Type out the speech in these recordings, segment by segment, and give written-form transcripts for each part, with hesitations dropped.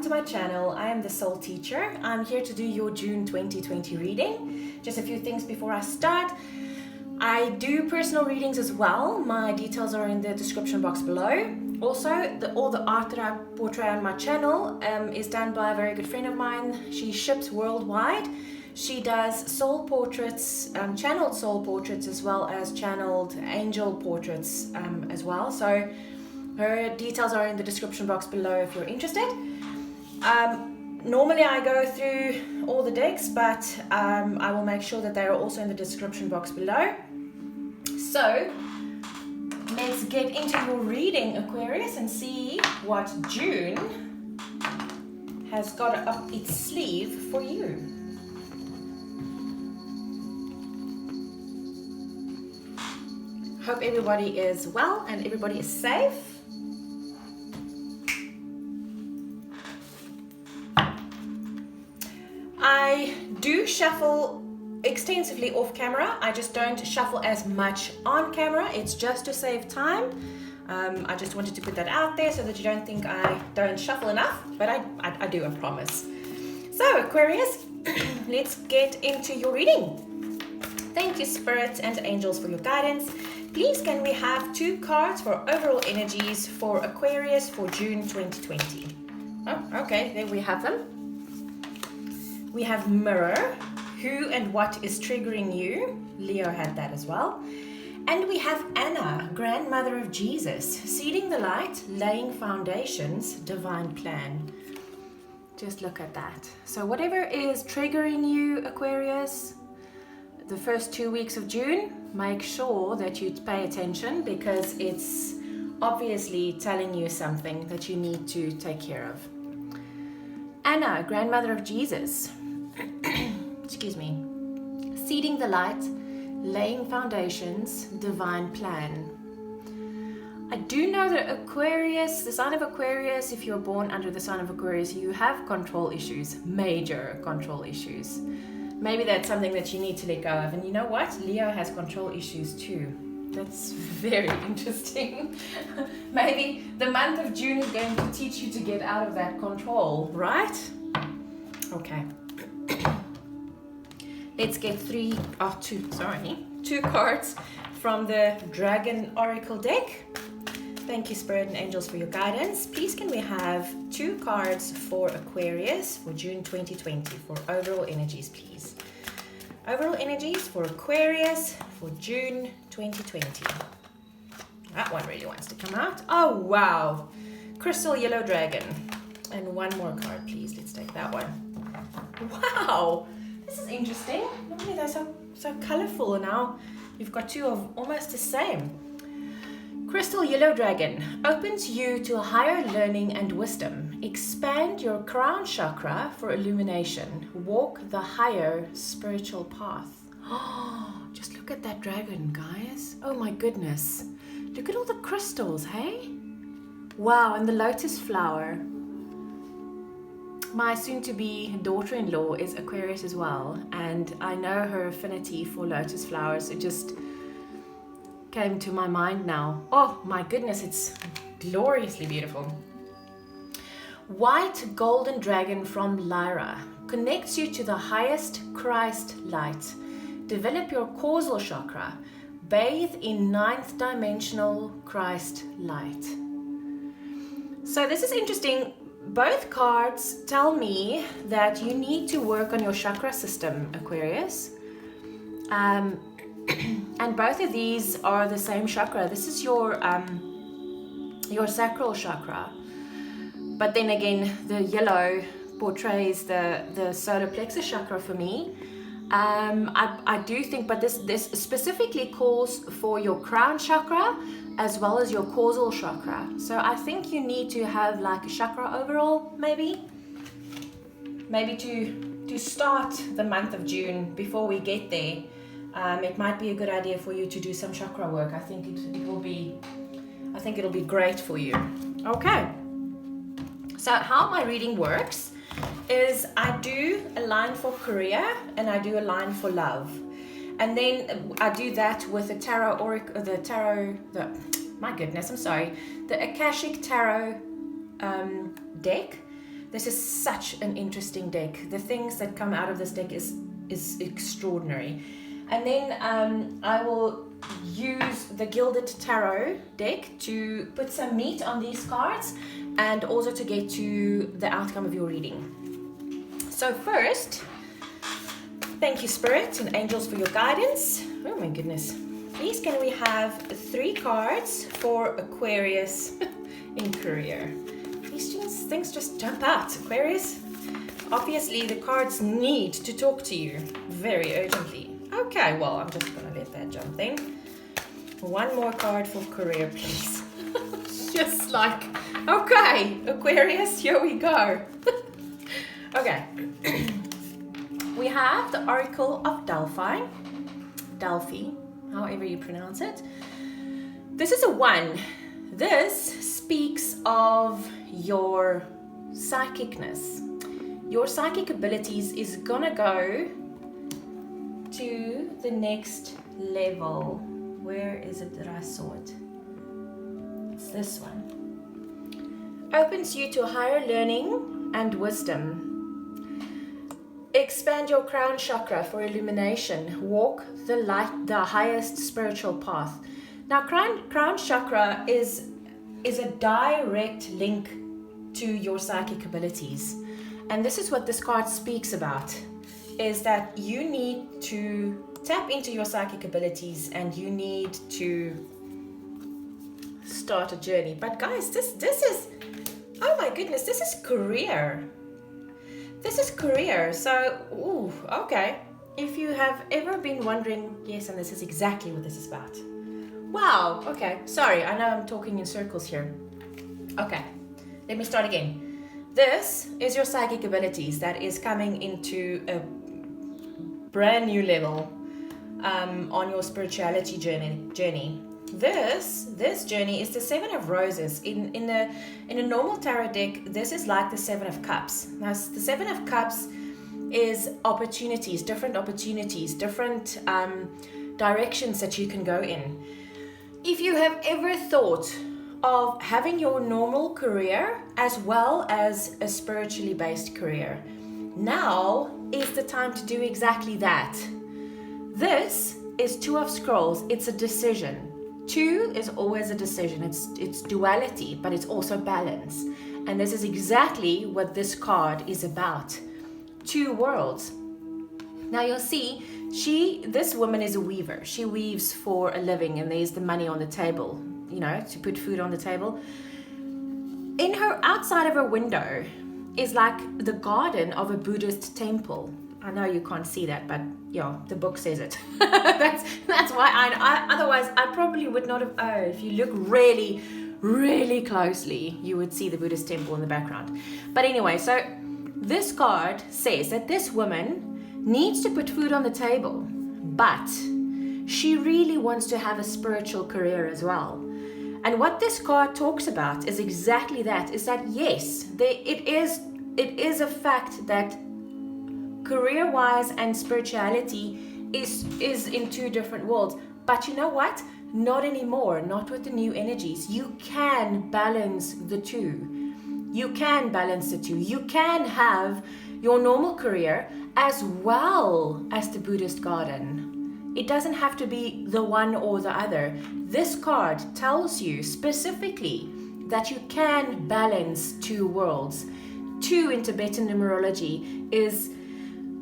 welcome to my channel. I am the Soul Teacher. I'm here to do your June 2020 reading. Just a few things before I start. I do personal readings as well. My details are in the description box below. Also, all the art that I portray on my channel is done by a very good friend of mine. She ships worldwide. She does soul portraits, channeled soul portraits, as well as channeled angel portraits as well. So her details are in the description box below if you're interested. Normally I go through all the decks, but I will make sure that they are also in the description box below. So let's get into your reading, Aquarius, and see what June has got up its sleeve for you. Hope everybody is well and everybody is safe. I do shuffle extensively off camera. I just don't shuffle as much on camera. It's just to save time. I just wanted to put that out there so that you don't think I don't shuffle enough, but I do, I promise. So Aquarius, let's get into your reading. Thank you, spirits and angels, for your guidance. Please can we have 2 cards for overall energies for Aquarius for June 2020? Oh, okay, there we have them. We have Mirror, who and what is triggering you. Leo had that as well. And we have Anna, grandmother of Jesus, seeding the light, laying foundations, divine plan. Just look at that. So whatever is triggering you, Aquarius, the first 2 weeks of June, make sure that you pay attention, because it's obviously telling you something that you need to take care of. Anna, grandmother of Jesus, excuse me, seeding the light, laying foundations, divine plan. I do know that Aquarius, the sign of Aquarius, if you're born under the sign of Aquarius, you have control issues, major control issues. Maybe that's something that you need to let go of. And you know what? Leo has control issues too. That's very interesting. Maybe the month of June is going to teach you to get out of that control, right? Okay. Let's get 2 cards from the Dragon Oracle deck. Thank you, Spirit and Angels, for your guidance. Please can we have 2 cards for Aquarius for June 2020 for overall energies, please. Overall energies for Aquarius for June 2020. That one really wants to come out. Oh, wow. Crystal Yellow Dragon. And 1 more card, please. Let's take that one. Wow. This is interesting. Normally they're so colorful, and now you've got 2 of almost the same. Crystal Yellow Dragon opens you to a higher learning and wisdom. Expand your crown chakra for illumination. Walk the higher spiritual path. Oh, just look at that dragon, guys. Oh my goodness. Look at all the crystals, hey? Wow, and the lotus flower. My soon-to-be daughter-in-law is Aquarius as well, and I know her affinity for lotus flowers. It just came to my mind now. Oh my goodness, it's gloriously beautiful. White golden dragon from Lyra connects you to the highest Christ light. Develop your causal chakra. Bathe in 9th dimensional Christ light. So this is interesting. Both cards tell me that you need to work on your chakra system, Aquarius. And both of these are the same chakra. This is your sacral chakra. But then again, the yellow portrays the solar plexus chakra for me. I do think, but this specifically calls for your crown chakra as well as your causal chakra. So I think you need to have like a chakra overall, maybe to start the month of June. Before we get there, it might be a good idea for you to do some chakra work. I think it'll be great for you. Okay. So how my reading works is I do a line for career and I do a line for love. And then I do that with the the Akashic Tarot deck. This is such an interesting deck. The things that come out of this deck is extraordinary. And then I will use the Gilded Tarot deck to put some meat on these cards and also to get to the outcome of your reading. So first, thank you Spirit and angels for your guidance. Oh my goodness. Please can we have 3 cards for Aquarius in career? These things just jump out. Aquarius, obviously the cards need to talk to you very urgently. Okay, well, I'm just gonna let that jump then. 1 more card for career, please. Just like, okay, Aquarius, here we go. Okay. We have the Oracle of Delphi, however you pronounce it. This is a 1. This speaks of your psychicness. Your psychic abilities is gonna go to the next level. Where is it that I saw it? It's this one. Opens you to higher learning and wisdom. Expand your crown chakra for illumination. Walk the highest spiritual path. Now, crown chakra is a direct link to your psychic abilities. And this is what this card speaks about, is that you need to tap into your psychic abilities and you need to start a journey. But guys, this is, oh my goodness, this is career. This is career. So, ooh, okay. If you have ever been wondering, yes, and this is exactly what this is about. Wow, okay. Sorry, I know I'm talking in circles here. Okay, let me start again. This is your psychic abilities that is coming into a brand new level on your spirituality journey. This journey is the 7 of Roses. In a normal tarot deck, this is like the 7 of Cups. Now, the 7 of Cups is opportunities, different directions that you can go in. If you have ever thought of having your normal career as well as a spiritually based career, now is the time to do exactly that. This is 2 of Scrolls. It's a decision. 2 is always a decision. It's duality, but it's also balance. And this is exactly what this card is about. 2 worlds. Now you'll see, this woman is a weaver. She weaves for a living, and there's the money on the table, you know, to put food on the table. In her, outside of her window is like the garden of a Buddhist temple. I know you can't see that, but yeah, the book says it. that's why I otherwise I probably would not have. Oh, if you look really, really closely, you would see the Buddhist temple in the background. But anyway, so this card says that this woman needs to put food on the table, but she really wants to have a spiritual career as well. And what this card talks about is exactly that, is that yes, it is a fact that career-wise and spirituality is in 2 different worlds. But you know what? Not anymore, not with the new energies. You can balance the 2. You can balance the 2. You can have your normal career as well as the Buddhist garden. It doesn't have to be the one or the other. This card tells you specifically that you can balance 2 worlds. 2 in Tibetan numerology is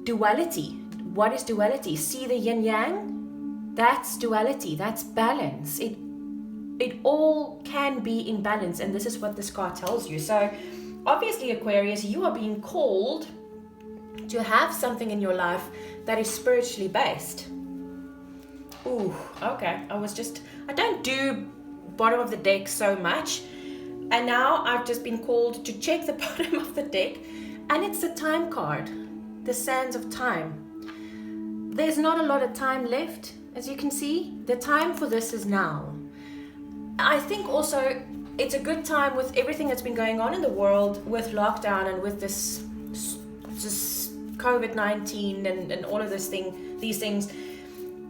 duality. What is duality? See the yin yang? That's duality. That's balance. It all can be in balance, and this is what this card tells you. So obviously, Aquarius, you are being called to have something in your life that is spiritually based. Ooh, okay. I don't do bottom of the deck so much, and now I've just been called to check the bottom of the deck, and it's the time card, the sands of time. There's not a lot of time left, as you can see. The time for this is now. I think also it's a good time with everything that's been going on in the world with lockdown and with this COVID-19 and all of these things.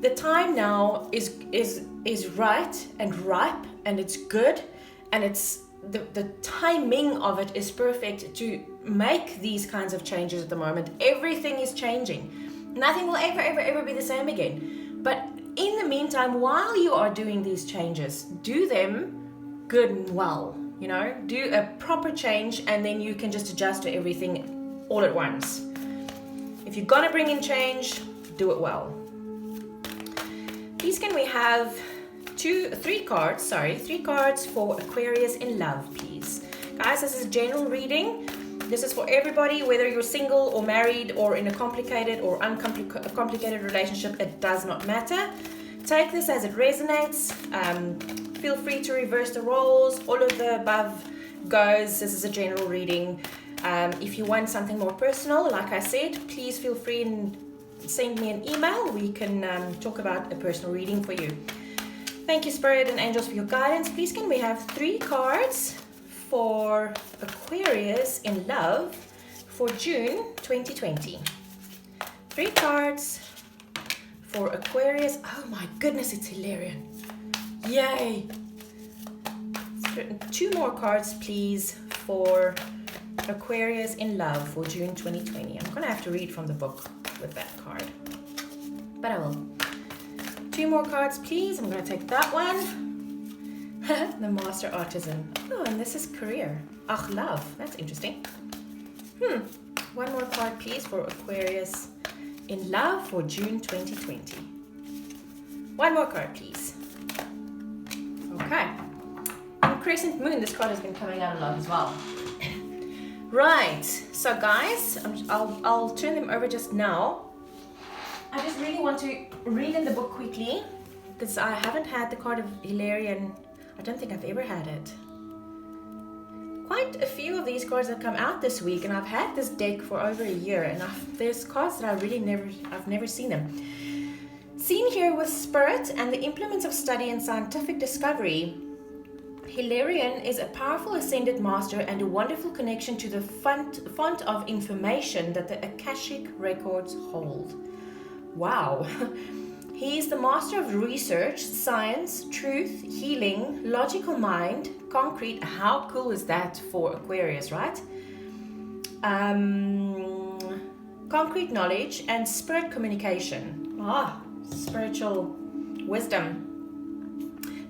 The time now is right and ripe, and it's good, and it's the timing of it is perfect to make these kinds of changes at the moment. Everything is changing. Nothing will ever be the same again. But in the meantime, while you are doing these changes, do them good and well. You know, do a proper change, and then you can just adjust to everything all at once. If you're gonna bring in change, do it well. Please can we have three cards for Aquarius in love, please. Guys, this is a general reading. This is for everybody, whether you're single or married or in a complicated or uncomplicated relationship, it does not matter. Take this as it resonates. Feel free to reverse the roles. All of the above goes. This is a general reading. If you want something more personal, like I said, please feel free and send me an email. We can talk about a personal reading for you. Thank you, Spirit and Angels, for your guidance. Please can we have 3 cards for Aquarius in love for June 2020. 3 cards for Aquarius. Oh my goodness, it's Hilarion. Yay. 2 more cards, please, for Aquarius in love for June 2020. I'm going to have to read from the book with that card, but I will. 2 more cards, please. I'm going to take that one. The Master Artisan. Oh, and this is career. Ach, love. That's interesting. 1 more card, please, for Aquarius in love for June 2020. 1 more card, please. Okay. And Crescent Moon. This card has been coming out a lot as well. Right. So, guys, I'll turn them over just now. I just really want to read in the book quickly because I haven't had the card of Hilarion. I don't think I've ever had it. Quite a few of these cards have come out this week, and I've had this deck for over a year, and there's cards that I've never seen them. Seen here with Spirit and the implements of study and scientific discovery, Hilarion is a powerful ascended master and a wonderful connection to the font of information that the Akashic records hold. Wow. He is the master of research, science, truth, healing, logical mind, concrete. How cool is that for Aquarius, right? Concrete knowledge and spirit communication. Spiritual wisdom.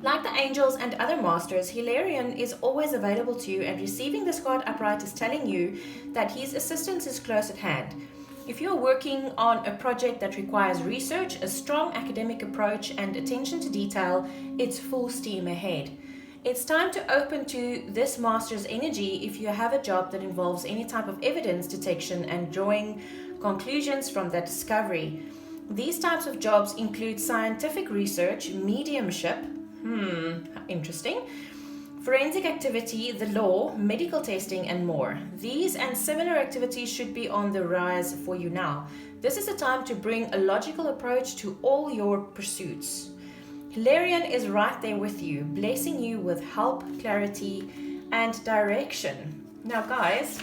Like the angels and other masters, Hilarion is always available to you, and receiving this card upright is telling you that his assistance is close at hand. If you're working on a project that requires research, a strong academic approach, and attention to detail, it's full steam ahead. It's time to open to this master's energy if you have a job that involves any type of evidence detection and drawing conclusions from that discovery. These types of jobs include scientific research, mediumship, interesting, forensic activity, the law, medical testing, and more. These and similar activities should be on the rise for you now. This is the time to bring a logical approach to all your pursuits. Hilarion is right there with you, blessing you with help, clarity, and direction. Now, guys,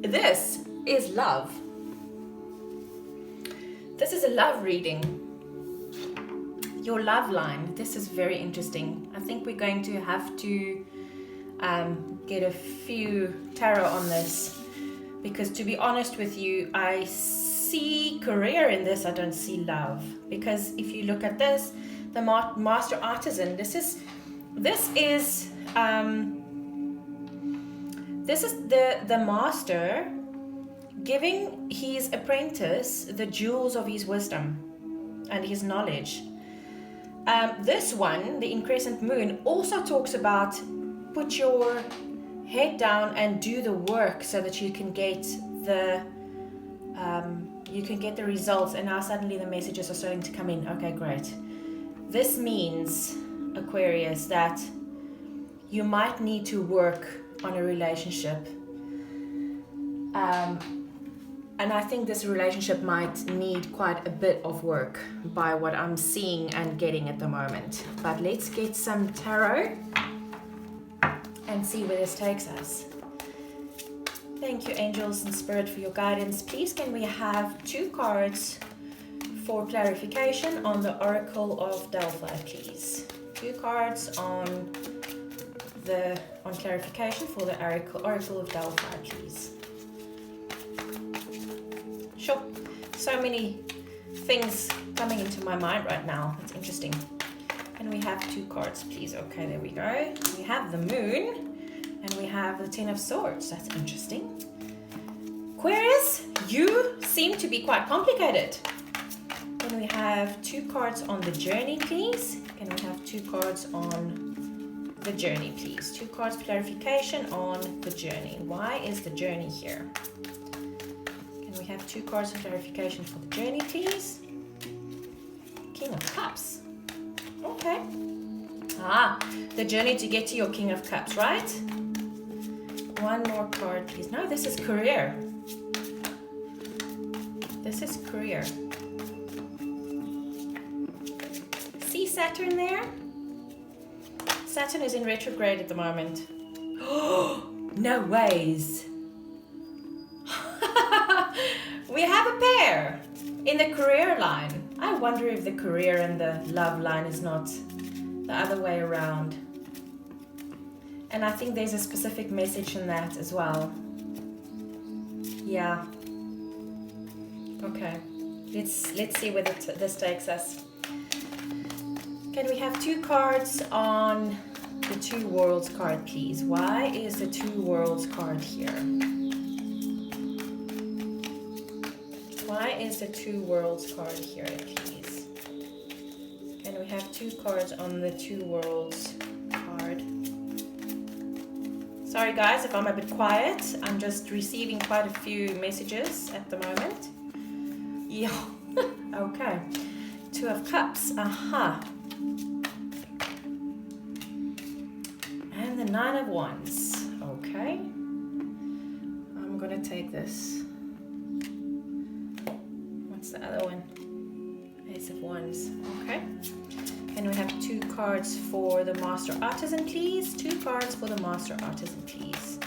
this is love. This is a love reading. Your love line. This is very interesting. I think we're going to have to get a few tarot on this, because to be honest with you, I see career in this. I don't see love, because if you look at this, the Master Artisan, this is the master giving his apprentice the jewels of his wisdom and his knowledge. This one, the Crescent Moon, also talks about put your head down and do the work so that you can get the results. And now suddenly the messages are starting to come in. Okay, great. This means, Aquarius, that you might need to work on a relationship. And I think this relationship might need quite a bit of work by what I'm seeing and getting at the moment. But let's get some tarot and see where this takes us. Thank you, angels and spirit, for your guidance. Please can we have 2 cards for clarification on the Oracle of Delphi, please? 2 cards on clarification for the Oracle of Delphi, please. Sure. So many things coming into my mind right now. It's interesting. And we have 2 cards, please. Okay, there we go. We have the Moon and we have the 10 of Swords. That's interesting. Aquarius, you seem to be quite complicated. Then we have 2 cards on the journey, please. Can we have 2 cards on the journey, please? 2 cards clarification on the journey. Why is the journey here? Can we have 2 cards of clarification for the journey, please? King of Cups. Okay. The journey to get to your King of Cups, right? 1 more card, please. No, this is career. This is career. See Saturn there? Saturn is in retrograde at the moment. No ways. We have a pair in the career line. I wonder if the career and the love line is not the other way around. And I think there's a specific message in that as well. Yeah. Okay. Let's see where this takes us. Can we have 2 cards on the 2 Worlds card, please? Why is the 2 Worlds card here? Why is the 2 Worlds card here, please? Can we have 2 cards on the 2 Worlds card? Sorry guys if I'm a bit quiet. I'm just receiving quite a few messages at the moment. Yeah. Okay. 2 of Cups. Aha. And the 9 of Wands. Okay. I'm gonna take this. What's the other one? Ace of Wands. Okay. Can we have 2 cards for the Master Artisan, please? 2 cards for the Master Artisan, please.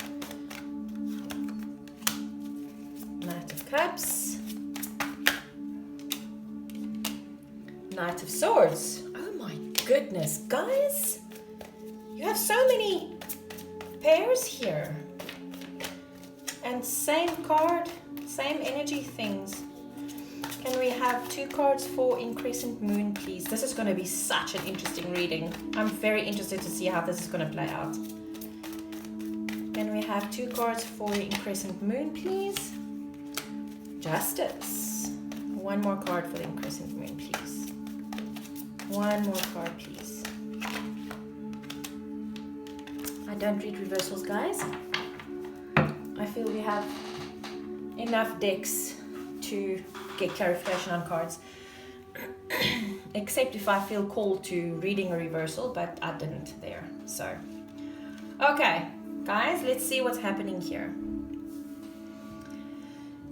Knight of Cups. Knight of Swords. Oh my goodness, guys. You have so many pairs here. And same card, same energy things. Can we have 2 cards for Increscent Moon, please? This is going to be such an interesting reading. I'm very interested to see how this is going to play out. Can we have 2 cards for Increscent Moon, please? Justice. 1 more card for the Increscent Moon, please. 1 more card, please. I don't read reversals, guys. I feel we have enough decks to get clarification on cards. Except if I feel called to reading a reversal, but I didn't there. So, okay, guys, let's see what's happening here.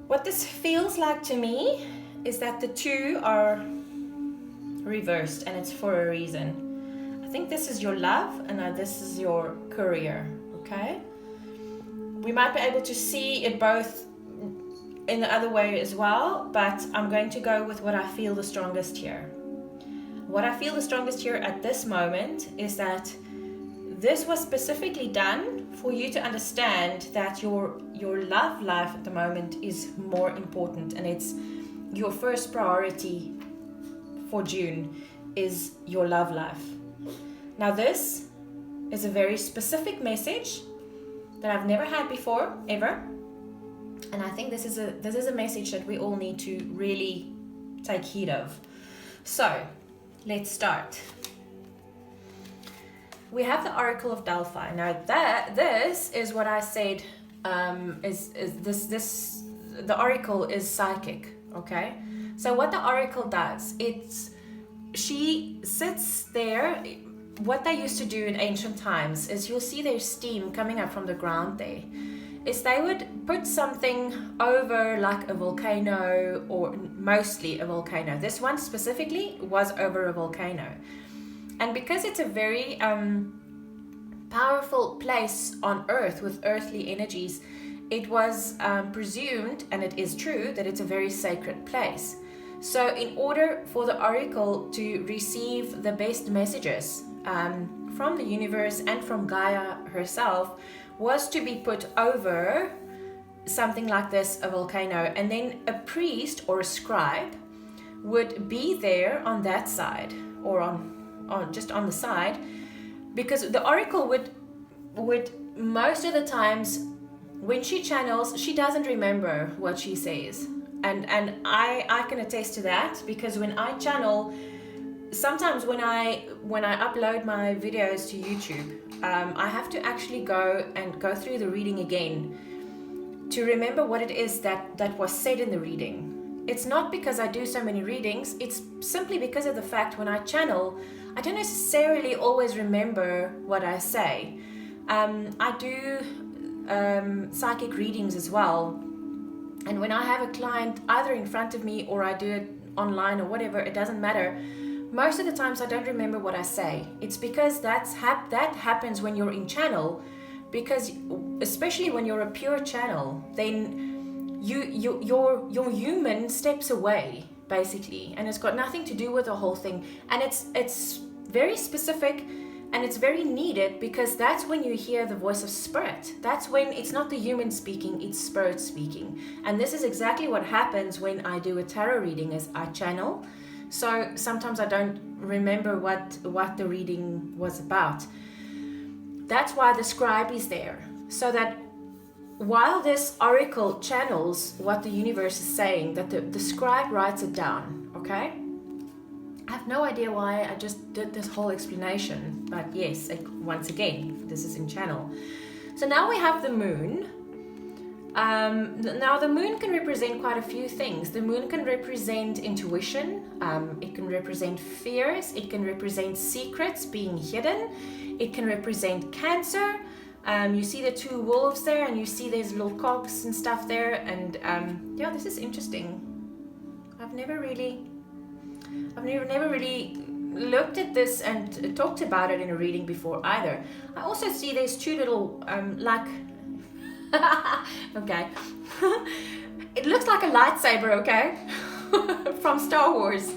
What this feels like to me is that the 2 are reversed, and it's for a reason. I think this is your love, and this is your career, okay? We might be able to see it both in the other way as well, but I'm going to go with what I feel the strongest here. What I feel the strongest here at this moment is that this was specifically done for you to understand that your love life at the moment is more important, and it's your first priority for June is your love life. Now this is a very specific message that I've never had before, ever. And I think this is a message that we all need to really take heed of. So, let's start. We have the Oracle of Delphi. Now this is what I said. The Oracle is psychic. Okay. So what the Oracle does, she sits there. What they used to do in ancient times is you'll see their steam coming up from the ground there. Is they would put something over like a volcano, or mostly a volcano. This one specifically was over a volcano. And because it's a very powerful place on Earth with earthly energies, it was presumed, and it is true, that it's a very sacred place. So in order for the Oracle to receive the best messages from the universe and from Gaia herself was to be put over something like this, a volcano, and then a priest or a scribe would be there on that side, or on just on the side, because the oracle would most of the times when she channels, she doesn't remember what she says, and I can attest to that, because when I channel, sometimes when I upload my videos to YouTube, I have to actually go through the reading again to remember what it is that was said in the reading. It's not because I do so many readings, it's simply because of the fact when I channel, I don't necessarily always remember what I say. I do psychic readings as well, and when I have a client either in front of me or I do it online or whatever, it doesn't matter. Most of the times I don't remember what I say. It's because that happens when you're in channel, because especially when you're a pure channel, then your human steps away basically, and it's got nothing to do with the whole thing, and it's very specific and it's very needed, because that's when you hear the voice of spirit. That's when it's not the human speaking, it's spirit speaking. And this is exactly what happens when I do a tarot reading, is I channel. So sometimes I don't remember what the reading was about. That's why the scribe is there, so that while this oracle channels what the universe is saying, that the scribe writes it down, okay? I have no idea why I just did this whole explanation, but yes, once again, this is in channel. So now we have the moon. Now the moon can represent quite a few things. The moon can represent intuition, it can represent fears, it can represent secrets being hidden, it can represent Cancer. You see the two wolves there, and you see there's little cogs and stuff there, and yeah, this is interesting. I've never really looked at this and talked about it in a reading before either. I also see there's two little okay. It looks like a lightsaber, okay? From Star Wars.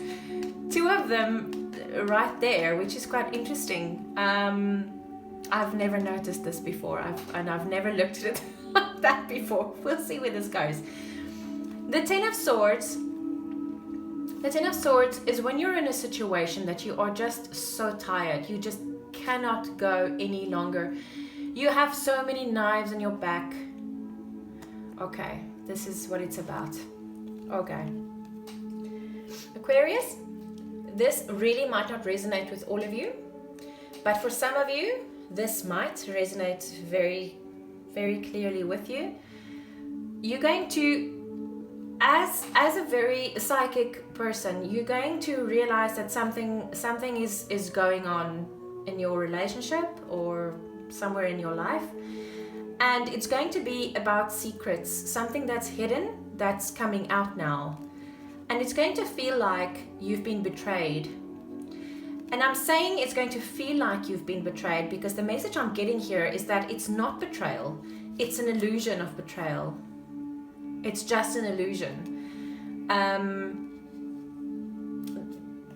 Two of them right there, which is quite interesting. I've never noticed this before, I've never looked at it like that before. We'll see where this goes. The Ten of Swords. The Ten of Swords is when you're in a situation that you are just so tired, you just cannot go any longer. You have so many knives in your back. Okay, this is what it's about. Okay. Aquarius, this really might not resonate with all of you, but for some of you, this might resonate very, very clearly with you. You're going to, as a very psychic person, you're going to realize that something is going on in your relationship or somewhere in your life, and it's going to be about secrets, something that's hidden, that's coming out now, and it's going to feel like you've been betrayed. And I'm saying it's going to feel like you've been betrayed because the message I'm getting here is that it's not betrayal, it's an illusion of betrayal. It's just an illusion.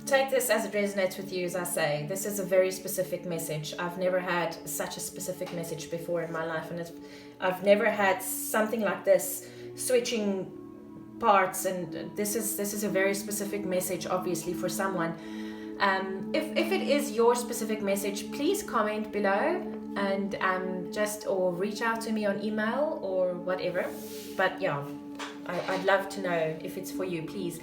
Take this as it resonates with you, as I say. This is a very specific message. I've never had such a specific message before in my life, and I've never had something like this, switching parts, and this is a very specific message, obviously, for someone. If it is your specific message, please comment below and or reach out to me on email or whatever. But yeah, I'd love to know if it's for you, please.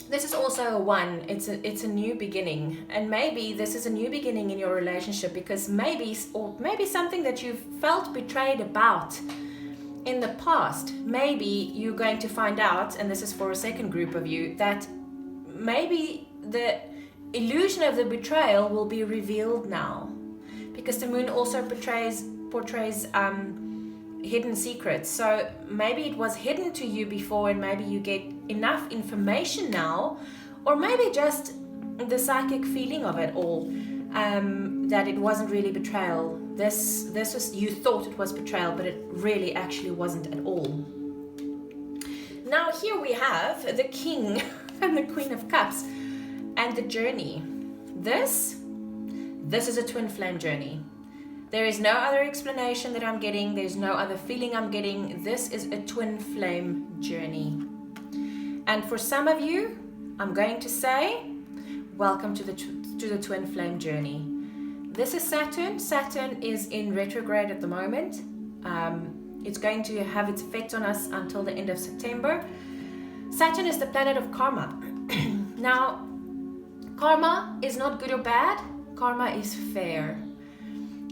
This is also a one. It's a new beginning, and maybe this is a new beginning in your relationship, because maybe something that you've felt betrayed about in the past. Maybe you're going to find out, and this is for a second group of you, that maybe the illusion of the betrayal will be revealed now, because the moon also portrays hidden secrets. So maybe it was hidden to you before, and maybe you get enough information now, or maybe just the psychic feeling of it all, that it wasn't really betrayal. This was, you thought it was betrayal, but it really actually wasn't at all. Now here we have the King and the Queen of Cups and the journey. This this is a twin flame journey. There is no other explanation that I'm getting. There's no other feeling I'm getting. This is a twin flame journey. And for some of you, I'm going to say, welcome to the twin flame journey. This is Saturn. Saturn is in retrograde at the moment. It's going to have its effect on us until the end of September. Saturn is the planet of karma. Now, karma is not good or bad. Karma is fair.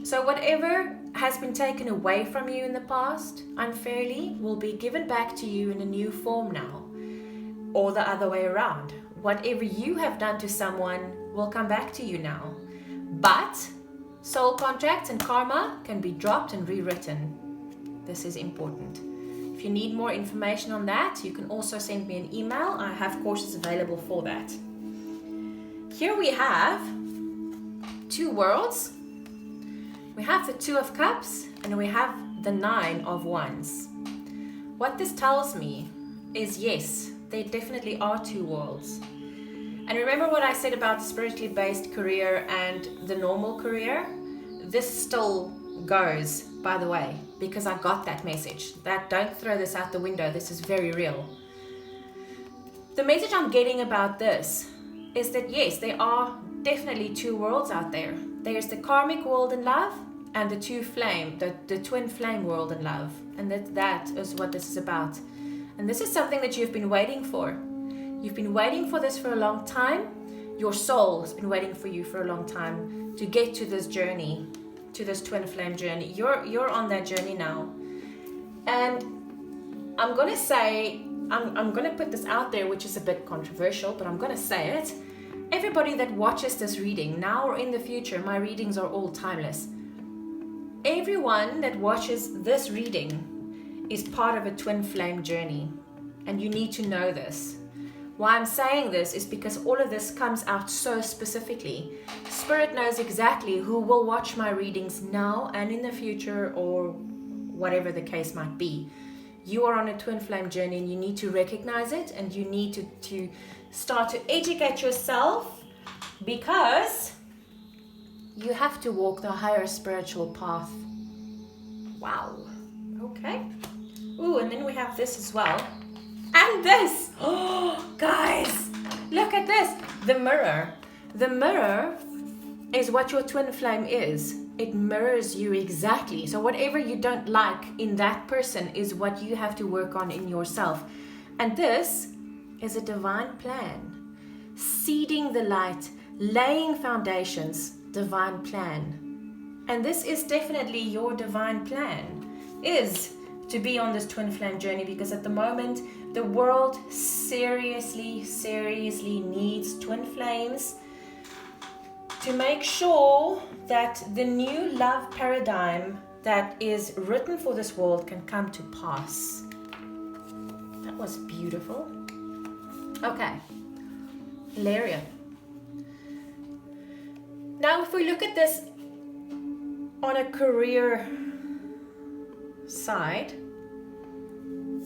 So whatever has been taken away from you in the past unfairly will be given back to you in a new form now, or the other way around. Whatever you have done to someone will come back to you now. But soul contracts and karma can be dropped and rewritten. This is important. If you need more information on that, you can also send me an email. I have courses available for that. Here we have two worlds. We have the Two of Cups and we have the Nine of Wands. What this tells me is, yes, there definitely are two worlds. And remember what I said about the spiritually based career and the normal career? This still goes, by the way, because I got that message. That don't throw this out the window. This is very real. The message I'm getting about this is that yes, there are definitely two worlds out there. There's the karmic world in love and the twin flame world in love. And that is what this is about. And this is something that you've been waiting for. You've been waiting for this for a long time. Your soul has been waiting for you for a long time to get to this journey, to this twin flame journey. You're on that journey now. And I'm going to say, I'm going to put this out there, which is a bit controversial, but I'm going to say it. Everybody that watches this reading, now or in the future, my readings are all timeless. Everyone that watches this reading is part of a twin flame journey. And you need to know this. Why I'm saying this is because all of this comes out so specifically. Spirit knows exactly who will watch my readings now and in the future, or whatever the case might be. You are on a twin flame journey and you need to recognize it, and you need to start to educate yourself, because you have to walk the higher spiritual path. Wow. Okay. Ooh, and then we have this as well. And this. Oh, guys, look at this. The mirror. The mirror is what your twin flame is. It mirrors you exactly. So whatever you don't like in that person is what you have to work on in yourself. And this is a divine plan. Seeding the light, laying foundations, divine plan. And this is definitely your divine plan, is to be on this twin flame journey, because at the moment the world seriously needs twin flames to make sure that the new love paradigm that is written for this world can come to pass. That was beautiful. Okay, Larian. Now if we look at this on a career side,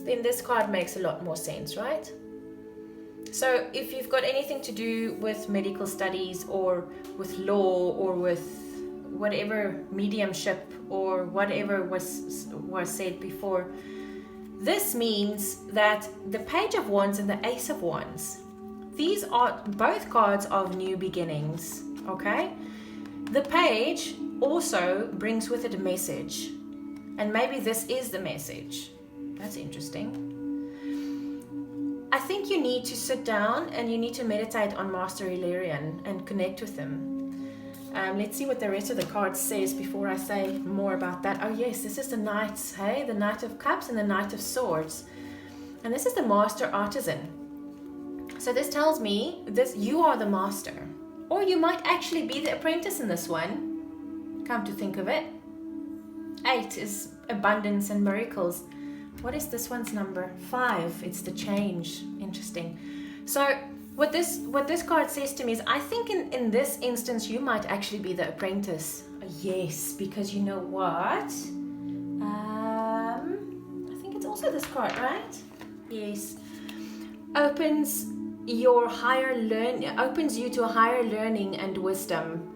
then this card makes a lot more sense, right? So if you've got anything to do with medical studies or with law or with whatever mediumship or whatever was said before, this means that the Page of Wands and the Ace of Wands, these are both cards of new beginnings, okay? The Page also brings with it a message, and maybe this is the message. That's interesting. I think you need to sit down and you need to meditate on Master Illyrian and connect with him. Let's see what the rest of the card says before I say more about that. Oh yes, this is the Knight, hey? The Knight of Cups and the Knight of Swords. And this is the Master Artisan. So this tells me this, you are the master. Or you might actually be the apprentice in this one. Come to think of it. 8 is abundance and miracles. What is this one's number? 5. It's the change. Interesting. So what this card says to me is, I think in this instance you might actually be the apprentice. Yes, because you know what? I think it's also this card, right? Yes. Opens you to a higher learning and wisdom.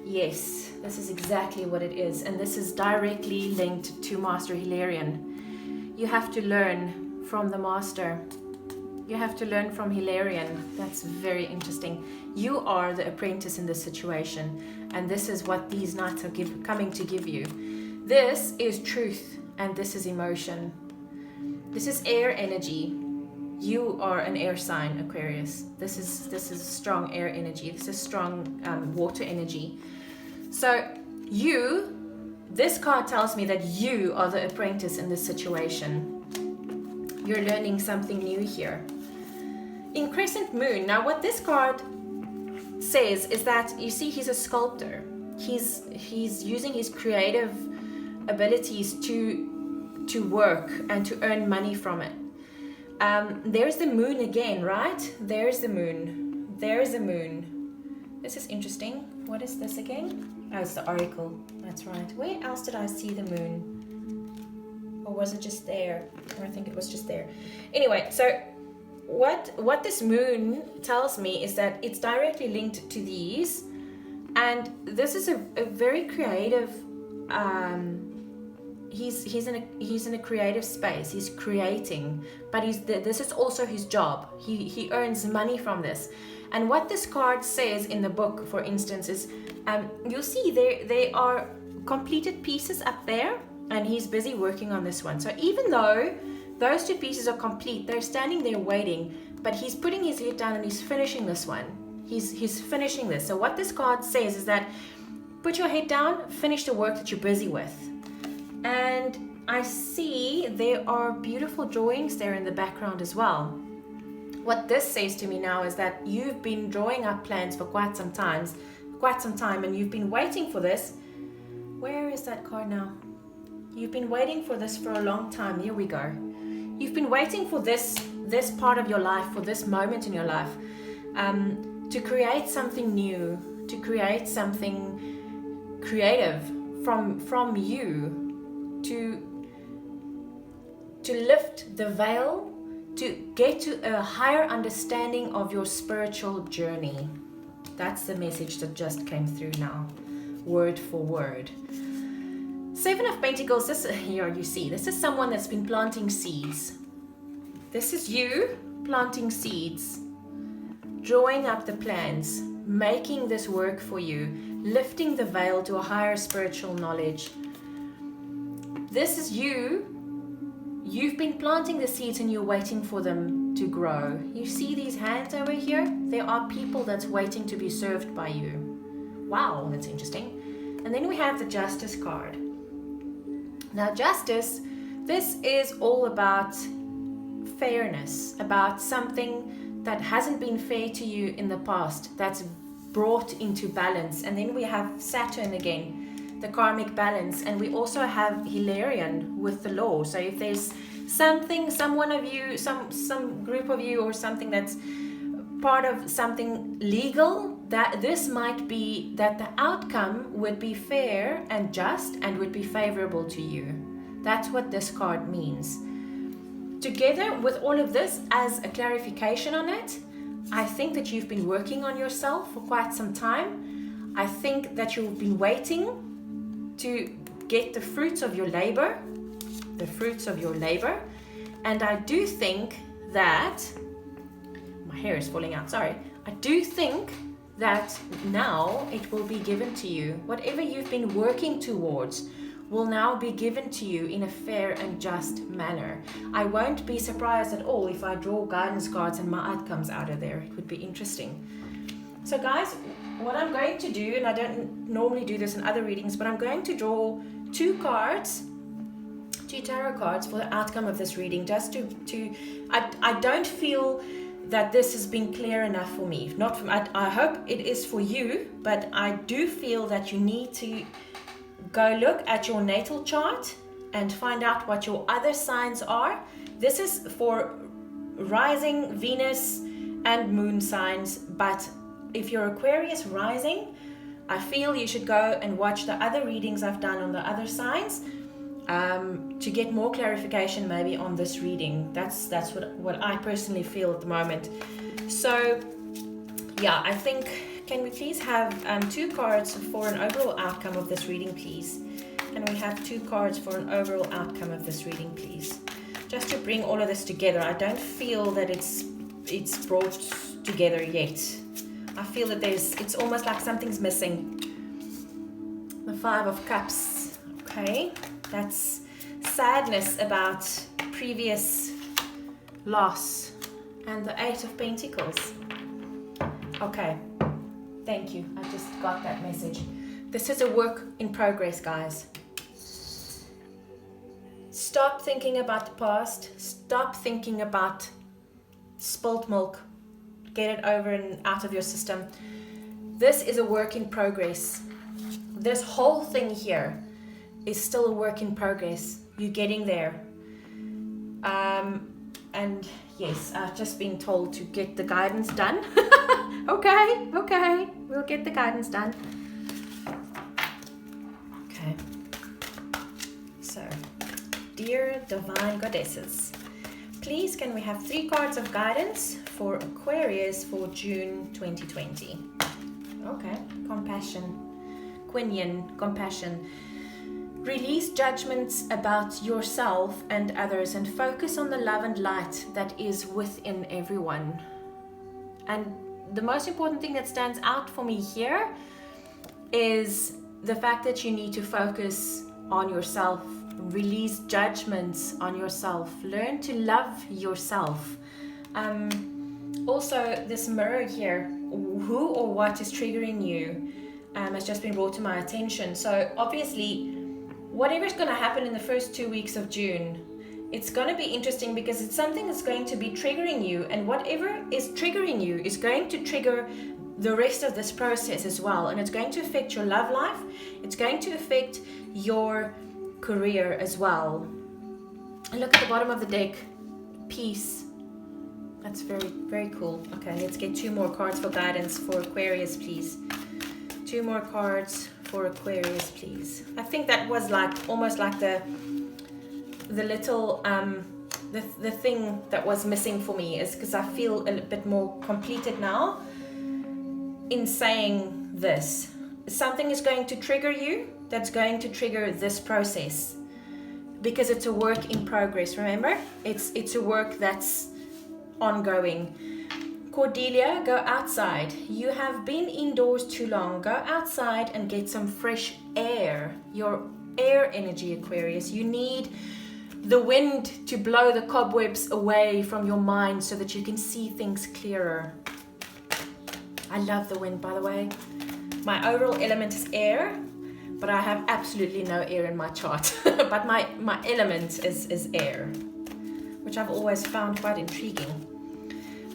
Yes, this is exactly what it is. And this is directly linked to Master Hilarion. You have to learn from the Master. You have to learn from Hilarion. That's very interesting. You are the apprentice in this situation. And this is what these nights are coming to give you. This is truth and this is emotion. This is air energy. You are an air sign, Aquarius. This is strong air energy. This is strong water energy. So this card tells me that you are the apprentice in this situation. You're learning something new here. In Crescent Moon, now what this card says is that, you see, he's a sculptor. He's using his creative abilities to work and to earn money from it. There's the moon again, right? There's the moon. There's the moon. This is interesting. What is this again? Oh, it's the oracle. That's right. Where else did I see the moon? Or was it just there? I think it was just there. Anyway, so what this moon tells me is that it's directly linked to these, and this is a very creative. He's in a creative space. He's creating, but this is also his job. He earns money from this. And what this card says in the book, for instance, is you'll see there are completed pieces up there, and he's busy working on this one. So even though those two pieces are complete, they're standing there waiting, but he's putting his head down and he's finishing this one. He's finishing this. So what this card says is that put your head down, finish the work that you're busy with. And I see there are beautiful drawings there in the background as well. What this says to me now is that you've been drawing up plans for quite some time, and you've been waiting for this. Where is that card now? You've been waiting for this for a long time. Here we go. You've been waiting for this part of your life, for this moment in your life, to create something new, to create something creative from you. To lift the veil, to get to a higher understanding of your spiritual journey. That's the message that just came through now, word for word. Seven of Pentacles, here you see, this is someone that's been planting seeds. This is you planting seeds, drawing up the plans, making this work for you, lifting the veil to a higher spiritual knowledge. This is you. You've been planting the seeds and you're waiting for them to grow. You see these hands over here? There are people that's waiting to be served by you. Wow, that's interesting. And then we have the Justice card. Now Justice, this is all about fairness, about something that hasn't been fair to you in the past, that's brought into balance. And then we have Saturn again, the karmic balance, and we also have Hilarion with the law. So if there's someone of you, some group of you, or something that's part of something legal, that this might be that the outcome would be fair and just and would be favorable to you. That's what this card means. Together with all of this as a clarification on it, I think that you've been working on yourself for quite some time. I think that you've been waiting to get the fruits of your labor, and I do think that, my hair is falling out, sorry. I do think that now it will be given to you. Whatever you've been working towards will now be given to you in a fair and just manner. I won't be surprised at all if I draw guidance cards and Ma'at comes out of there. It would be interesting. So guys, what I'm going to do, and I don't normally do this in other readings, but I'm going to draw two tarot cards for the outcome of this reading, just I don't feel that this has been clear enough for me. I hope it is for you, but I do feel that you need to go look at your natal chart and find out what your other signs are. This is for rising, Venus and moon signs, but if you're Aquarius rising, I feel you should go and watch the other readings I've done on the other signs to get more clarification maybe on this reading. That's what I personally feel at the moment. So yeah, I think can we please have 2 cards for an overall outcome of this reading, please? Can we have 2 cards for an overall outcome of this reading, please? Just to bring all of this together. I don't feel that it's brought together yet. I feel that it's almost like something's missing. The 5 of Cups. Okay, that's sadness about previous loss. And the 8 of Pentacles. Okay, thank you. I just got that message. This is a work in progress, guys. Stop thinking about the past. Stop thinking about spilt milk. Get it over and out of your system. This is a work in progress. This whole thing here is still a work in progress. You're getting there. And yes, I've just been told to get the guidance done. Okay, we'll get the guidance done. Okay. So, dear divine goddesses, please can we have 3 cards of guidance for Aquarius for June 2020? Okay, compassion. Quinian, compassion. Release judgments about yourself and others and focus on the love and light that is within everyone. And the most important thing that stands out for me here is the fact that you need to focus on yourself. Release judgments on yourself. Learn to love yourself. Also, this mirror here, who or what is triggering you, has just been brought to my attention. So obviously, whatever's going to happen in the first 2 weeks of June, it's going to be interesting because it's something that's going to be triggering you, and whatever is triggering you is going to trigger the rest of this process as well, and it's going to affect your love life. It's going to affect your career as well. And look at the bottom of the deck, peace. That's very, very cool. Okay, let's get 2 more cards for guidance for Aquarius, please. 2 more cards for Aquarius, please. I think that was like almost like the little the thing that was missing for me, is because I feel a bit more completed now in saying this. Something is going to trigger you, that's going to trigger this process, because it's a work in progress. Remember, it's a work that's ongoing. Cordelia, go outside. You have been indoors too long. Go outside and get some fresh air. Your air energy, Aquarius. You need the wind to blow the cobwebs away from your mind so that you can see things clearer. I love the wind, by the way. My overall element is air, but I have absolutely no air in my chart. But my element is air, which I've always found quite intriguing.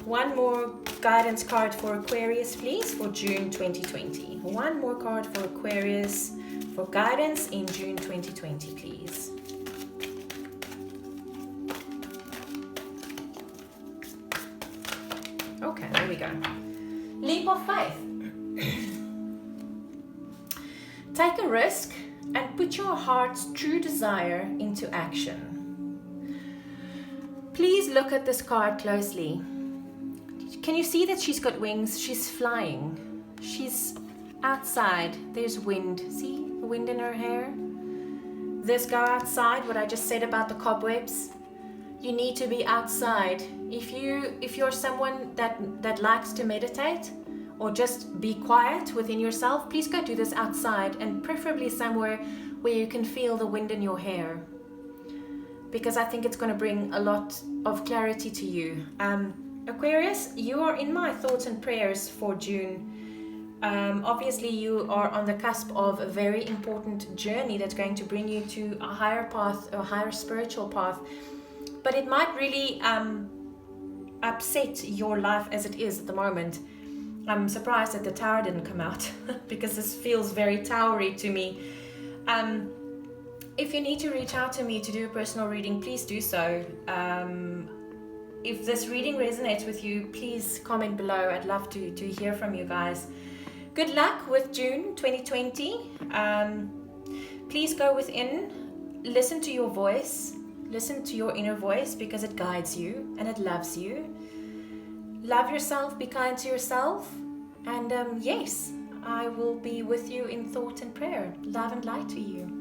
1 more guidance card for Aquarius, please, for June 2020. 1 more card for Aquarius for guidance in June 2020, please. Okay, there we go. Leap of faith. Take a risk and put your heart's true desire into action. Please look at this card closely. Can you see that she's got wings? She's flying. She's outside. There's wind. See the wind in her hair? This go outside, what I just said about the cobwebs. You need to be outside. If you're someone that likes to meditate or just be quiet within yourself, please go do this outside, and preferably somewhere where you can feel the wind in your hair, because I think it's going to bring a lot of clarity to you. Aquarius, you are in my thoughts and prayers for June. Obviously, you are on the cusp of a very important journey that's going to bring you to a higher path, a higher spiritual path. But it might really upset your life as it is at the moment. I'm surprised that the tower didn't come out because this feels very towery to me. If you need to reach out to me to do a personal reading, please do so. If this reading resonates with you, please comment below. I'd love to hear from you guys. Good luck with June 2020. Please go within, listen to your voice, listen to your inner voice, because it guides you and it loves you. Love yourself, be kind to yourself, And yes, I will be with you in thought and prayer. Love and light to you.